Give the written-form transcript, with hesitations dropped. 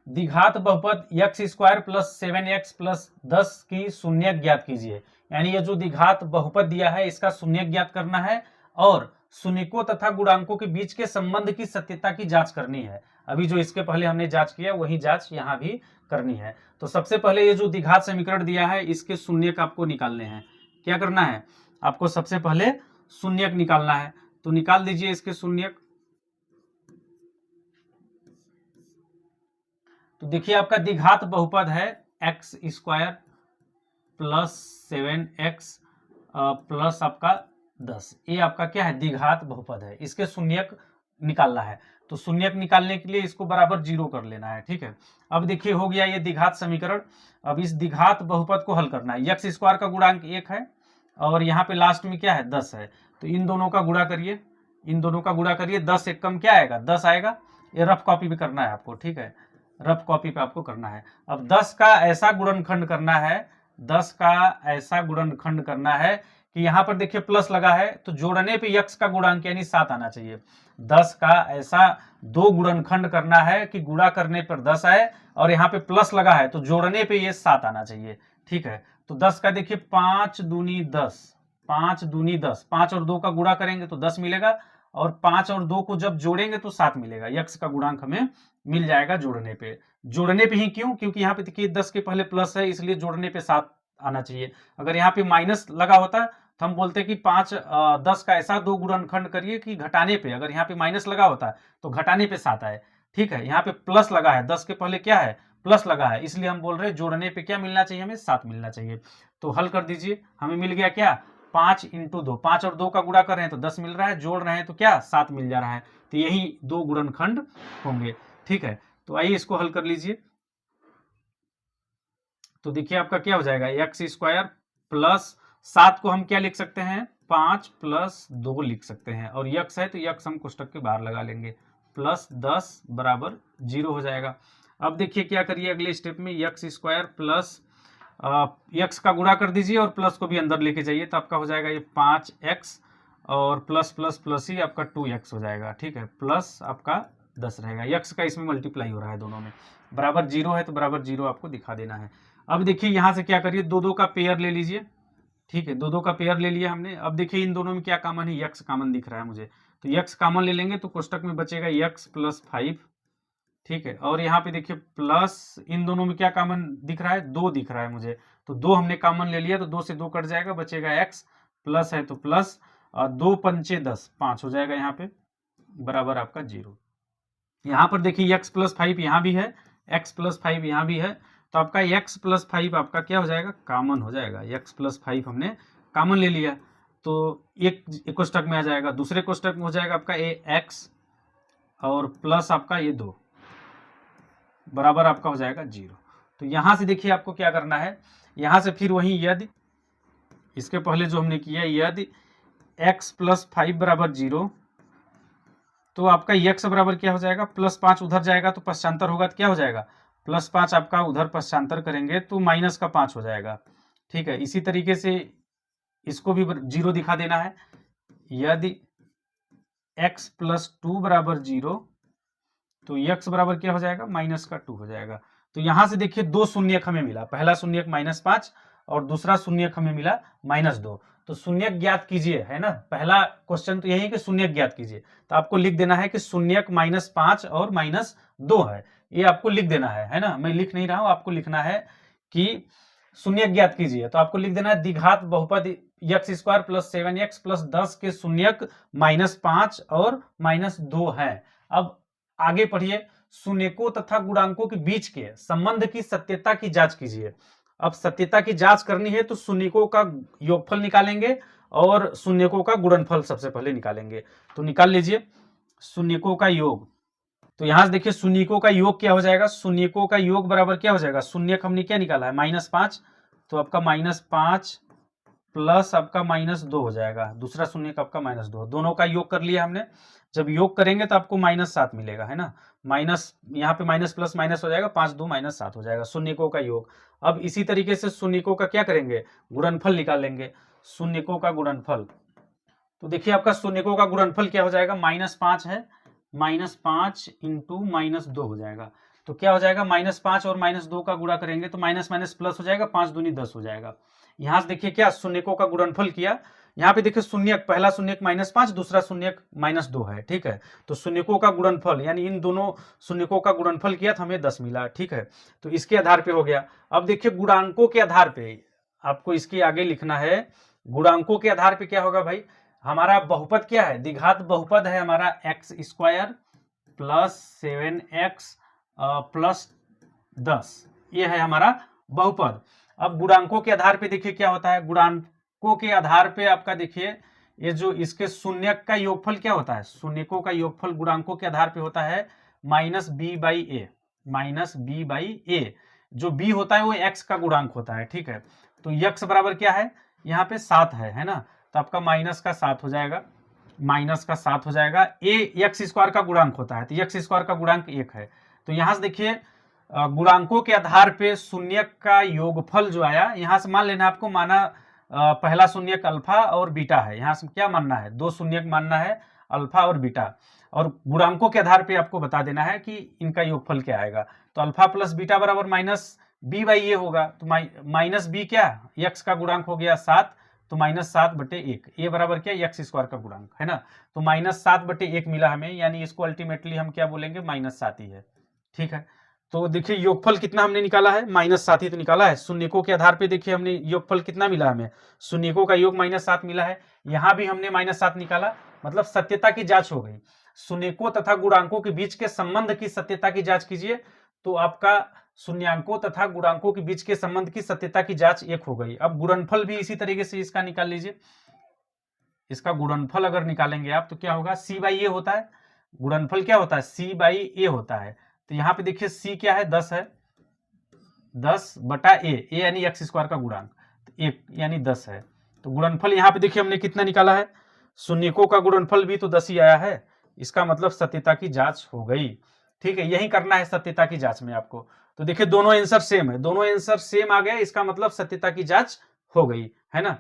द्विघात बहुपद x square plus 7x plus 10 की शून्यक ज्ञात कीजिए। यानी ये जो द्विघात बहुपद दिया है इसका शून्यक ज्ञात करना है और शून्यकों तथा गुणांकों के बीच के संबंध की सत्यता की जांच करनी है। अभी जो इसके पहले हमने जांच किया वही जांच यहाँ भी करनी है। तो सबसे पहले ये जो द्विघात समीकरण दिया है इसके शून्यक आपको निकालने हैं। क्या करना है, आपको सबसे पहले शून्यक निकालना है। तो निकाल दीजिए इसके शून्यक। तो देखिए आपका द्विघात बहुपद है x square plus 7x plus आपका 10। ये आपका क्या है, द्विघात बहुपद है। इसके शून्यक निकालना है। तो शून्यक निकालने के लिए इसको बराबर 0 कर लेना है। ठीक है, अब देखिए हो गया ये द्विघात समीकरण। अब इस द्विघात बहुपद को हल करना है। x स्क्वायर का गुणांक 1 है और यहाँ पे लास्ट में क्या है 10 है। तो इन दोनों का गुणा करिए, इन दोनों का गुणा करिए। 10 एक कम क्या आएगा, 10 आएगा। ये रफ कॉपी भी करना है आपको। ठीक है, रफ कॉपी पे आपको करना है। अब 10 का ऐसा गुणनखंड करना है, 10 का ऐसा गुणनखंड करना है कि यहाँ पर देखिए प्लस लगा है तो जोड़ने पे x का गुणांक यानी 7 आना चाहिए। 10 का ऐसा दो गुणनखंड करना है कि गुणा करने पर 10 आए और यहाँ पे प्लस लगा है तो जोड़ने पे ये 7 आना चाहिए। ठीक है, तो 10 का देखिए 5 दूनी 10, 5 दूनी 10, 5 और 2 का गुणा करेंगे तो 10 मिलेगा और 5 और 2 को जब जोड़ेंगे तो 7 मिलेगा। x का गुणांक हमें मिल जाएगा जोड़ने पे। जोड़ने पे ही क्यों, क्योंकि यहाँ पे देखिए 10 के पहले प्लस है इसलिए जोड़ने पे 7 आना चाहिए। अगर यहाँ पे माइनस लगा होता तो हम बोलते कि 10 का ऐसा दो गुणनखंड करिए कि घटाने पे, अगर यहाँ पे माइनस लगा होता तो घटाने पे 7 आए। ठीक है, यहाँ पे प्लस लगा है, 10 के पहले क्या है प्लस लगा है, इसलिए हम बोल रहे हैं जोड़ने पे क्या मिलना चाहिए, हमें 7 मिलना चाहिए। तो हल कर दीजिए, हमें मिल गया क्या 5 इंटू 2, 5 और 2 का गुणा कर रहे हैं तो 10 मिल रहा है, जोड़ रहे हैं तो क्या 7 मिल जा रहा है। तो यही दो गुणनखंड होंगे। ठीक है, तो आइए इसको हल कर लीजिए। तो देखिए आपका क्या हो जाएगा, x स्क्वायर प्लस 7 को हम क्या लिख सकते हैं 5 प्लस 2 लिख सकते हैं और x है तो x हम कोष्टक के बाहर लगा लेंगे, प्लस 10 बराबर 0 हो जाएगा। अब देखिए क्या करिए अगले स्टेप में, x स्क्वायर प्लस x का गुणा कर दीजिए और प्लस को भी अंदर लेके जाइए तो आपका हो जाएगा ये 5x और प्लस प्लस प्लस ही आपका 2x हो जाएगा। ठीक है, प्लस आपका 10 रहेगा, x का इसमें मल्टीप्लाई हो रहा है दोनों में, बराबर 0 है तो बराबर 0 आपको दिखा देना है। अब देखिए यहां से क्या करिए, दो दो का पेयर ले लीजिए। ठीक है, दो दो का पेयर ले लिया हमने। अब देखिए इन दोनों में क्या कॉमन है, x कॉमन दिख रहा है मुझे, तो x कॉमन ले लेंगे तो कोष्टक में बचेगा x प्लस 5। ठीक है, और यहाँ पे देखिए प्लस इन दोनों में क्या कॉमन दिख रहा है, 2 दिख रहा है मुझे, तो 2 हमने कॉमन ले लिया तो 2 से 2 कट जाएगा, बचेगा x, प्लस है तो प्लस, 2 पंचे 10, 5 हो जाएगा यहाँ पे, बराबर आपका 0। यहाँ पर देखिए x प्लस 5 यहाँ भी है, x प्लस 5 यहाँ भी है, तो आपका x प्लस 5 आपका क्या हो जाएगा, कॉमन हो जाएगा। x प्लस 5 हमने कॉमन ले लिया तो एक कोष्टक में आ जाएगा, दूसरे कोष्टक में हो जाएगा आपका x और प्लस आपका ये 2 बराबर आपका हो जाएगा 0। तो यहां से देखिए आपको क्या करना है, यहां से फिर वही यदि इसके पहले जो हमने किया, यदि x प्लस 5 बराबर 0 तो आपका x बराबर क्या हो जाएगा, प्लस 5 उधर जाएगा तो पश्चांतर होगा तो क्या हो जाएगा, प्लस 5 आपका उधर पश्चांतर करेंगे तो माइनस का 5 हो जाएगा। ठीक है, इसी तरीके से इसको भी 0 दिखा देना है। यदि x प्लस 2 बराबर 0 तो x बराबर क्या हो जाएगा, माइनस का 2 हो जाएगा। तो यहां से देखिए दो शून्यक हमें मिला, पहला शून्यक -5 और दूसरा शून्यक हमें मिला -2। तो शून्यक ज्ञात कीजिए, है ना, पहला क्वेश्चन तो यही है कि शून्यक ज्ञात कीजिए। तो आपको लिख देना है कि शून्यक -5 और -2 है, ये आपको लिख देना है ना, मैं लिख नहीं रहा हूं, आपको लिखना है कि शून्यक ज्ञात कीजिए। तो आपको लिख देना है द्विघात बहुपद x square plus 7x plus 10 के शून्यक -5 और -2 है। अब आगे पढ़िए, शून्यकों तथा गुणांकों के बीच के संबंध की सत्यता की जांच कीजिए। अब सत्यता की जांच करनी है तो शून्यकों का योगफल निकालेंगे और शून्यकों का गुणनफल सबसे पहले निकालेंगे। तो निकाल लीजिए शून्यकों का योग। तो यहां से देखिए शून्यकों का योग क्या हो जाएगा, शून्यकों का योग बराबर क्या हो जाएगा, शून्यक हमने क्या निकाला है -5, तो आपका -5 प्लस आपका -2 हो जाएगा, दूसरा शून्यक आपका -2, दोनों का योग कर लिया हमने। जब योग करेंगे तो आपको -7 मिलेगा, है ना, माइनस यहाँ पे माइनस प्लस माइनस हो जाएगा, 5 2 -7 हो जाएगा शून्यकों का योग। अब इसी तरीके से शून्यकों का क्या करेंगे, गुणनफल निकालेंगे, शून्यकों का गुणनफल। तो देखिए आपका शून्यकों का गुणनफल क्या हो जाएगा, -5 है, -5 इंटू -2 हो जाएगा। तो क्या हो जाएगा, -5 और -2 का गुणा करेंगे तो माइनस माइनस प्लस हो जाएगा, 5 दूनी 10 हो जाएगा। यहां से देखिए क्या शून्यकों का गुणनफल किया, यहाँ पे देखिए शून्यक, पहला शून्यक -5, दूसरा शून्यक -2 है, ठीक है। तो शून्यकों का गुणनफल यानी इन दोनों शून्यकों का गुणनफल किया तो हमें 10 मिला, ठीक है। तो इसके आधार पे हो गया। अब देखिए गुणांकों के आधार पे आपको इसके आगे लिखना है, गुणांकों के आधार पे क्या होगा भाई, हमारा बहुपद क्या है, द्विघात बहुपद है हमारा x² प्लस 7x प्लस 10, ये है हमारा बहुपद। अब गुणांकों के आधार पे देखिए क्या होता है, गुणांकों के आधार पे आपका देखिए ये जो इसके शून्यक का योगफल क्या होता है, शून्यकों का योगफल गुणांकों के आधार पे होता है -b/a, -b/a। जो b होता है वो x का गुणांक होता है, ठीक है। तो x बराबर क्या है, यहाँ पे 7 है ना, तो आपका -7 हो जाएगा, -7 हो जाएगा। a x² का गुणांक होता है, तो x² का गुणांक 1 है। तो यहां से देखिए गुणांकों के आधार पे शून्यक का योगफल जो आया, यहां से मान लेना आपको, माना पहला शून्यक अल्फा और बीटा है, यहां से क्या मानना है, 2 शून्यक मानना है, अल्फा और बीटा, और गुणांकों के आधार पे आपको बता देना है कि इनका योगफल क्या आएगा। तो अल्फा प्लस बीटा बराबर -b/a होगा, तो -b क्या, x का गुणांक हो गया 7, तो -7/1, ये बराबर क्या, x² का गुणांक है ना। तो -7/1 मिला हमें, यानी इसको अल्टीमेटली हम क्या बोलेंगे, -7 ही है, ठीक है। तो देखिए योगफल कितना हमने निकाला है, -7 ही तो निकाला है। शून्यकों के आधार पे देखिए हमने योगफल कितना मिला हमें, शून्यकों का योग -7 मिला है, यहां भी हमने -7 निकाला, मतलब सत्यता की जांच हो गई। शून्यकों तथा गुणांकों के बीच के संबंध की सत्यता की जांच कीजिए, तो आपका शून्यांकों तथा गुणांकों के बीच के संबंध की सत्यता की जांच 1 हो गई। अब गुणनफल भी इसी तरीके से इसका निकाल लीजिए, इसका गुणनफल अगर निकालेंगे आप तो क्या होगा, c/a होता है, गुणनफल क्या होता है, c/a होता है। तो यहाँ पे देखिए c क्या है, 10 है, 10/a, a यानी x² का गुणांक, तो 1 यानी 10 है। तो गुणनफल यहाँ पे देखिए हमने कितना निकाला है, शून्यकों का गुणनफल भी तो 10 ही आया है, इसका मतलब सत्यता की जांच हो गई, ठीक है। यही करना है सत्यता की जांच में आपको। तो देखिए दोनों आंसर सेम है, दोनों आंसर सेम आ गया, इसका मतलब सत्यता की जांच हो गई, है ना।